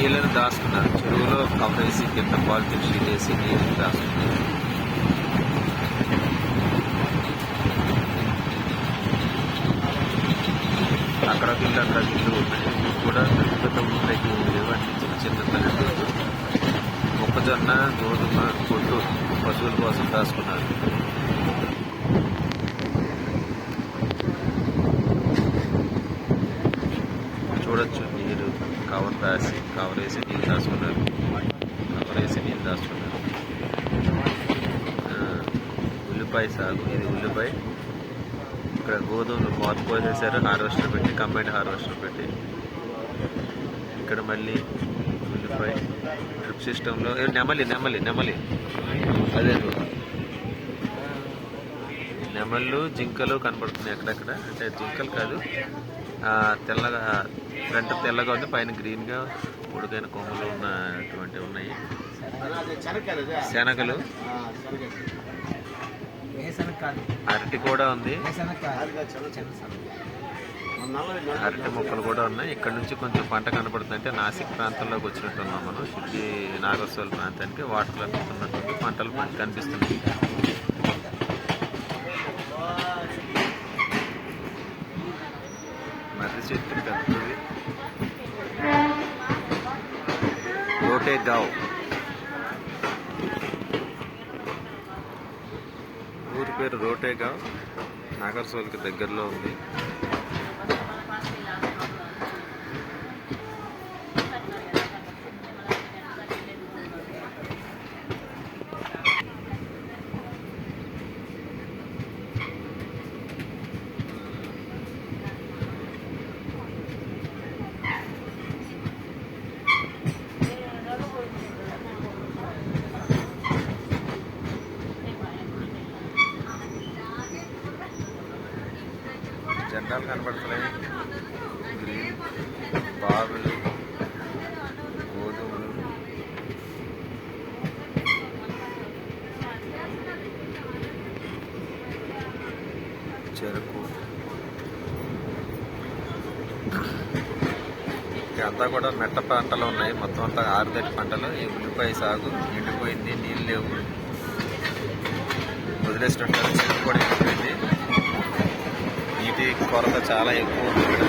నీళ్ళని దాచుకున్నారు. చెరువులో కవరేసి కింద పాలిథిన్ షీట్ వేసి నీళ్ళని దాచుకున్నారు. అక్కడ ఇల్లు ఉన్నాయి. కూడా పెద్ద పెద్ద ఊళ్ళకి లేవండి, చిన్న చిన్న పల్లెటూరు. మొక్కజొన్న, గోధుమ, పొట్టు పశువుల కోసం దాచుకున్నారు. చూడొచ్చు, నీరు కవరేసి నీళ్ళు దాచుకున్నారు. ఉల్లిపాయ సాగు, ఇది ఉల్లిపాయ. ఇక్కడ గోధుమలు మోత పోసేసారు, హార్వెస్టర్ పెట్టి, కంబైన్డ్ హార్వెస్టర్ పెట్టి. ఇక్కడ మళ్ళీ ఉల్లిపాయ డ్రిప్ సిస్టంలో నెమలి అదే నెమళ్ళు, జింకలు కనపడుతున్నాయి అక్కడక్కడ. అంటే జింకలు కాదు, తెల్లగా ఫ్రంట్ తెల్లగా ఉంది, పైన గ్రీన్గా ఉడికైన కొమ్మలు ఉన్నటువంటివి ఉన్నాయి. శనగలు, అరటి కూడా ఉంది, అరటి మొక్కలు కూడా ఉన్నాయి. ఇక్కడ నుంచి కొంచెం పంట కనపడుతుంది. అంటే నాసిక్ ప్రాంతంలోకి వచ్చినట్టున్నాం మనం. సిద్ధి నాగర్సోల్ ప్రాంతానికి వాటర్ లభిస్తున్నటువంటి పంటలు కనిపిస్తున్నాయి. మర్రి చెట్టు పెద్దది. రోటేగావ్ ఊరి పేరు రోటేగావ్, నాగర్సోల్కి దగ్గరలో ఉంది. జెండాలు కనపడుతున్నాయి, గ్రీన్ బావులు, గోధుమలు, చెరుకు. అంతా కూడా మెట్ట పంటలు ఉన్నాయి. మొత్తం అంతా ఆరుదటి పంటలు. ఈ ఉల్లిపాయ సాగు ఎండిపోయింది, నీళ్ళు లేవు, వదిలేసినట్టు. చెరుకు కూడా ఎండిపోయింది. నీటి కొరత చాలా ఎక్కువ ఉంది ఇక్కడ.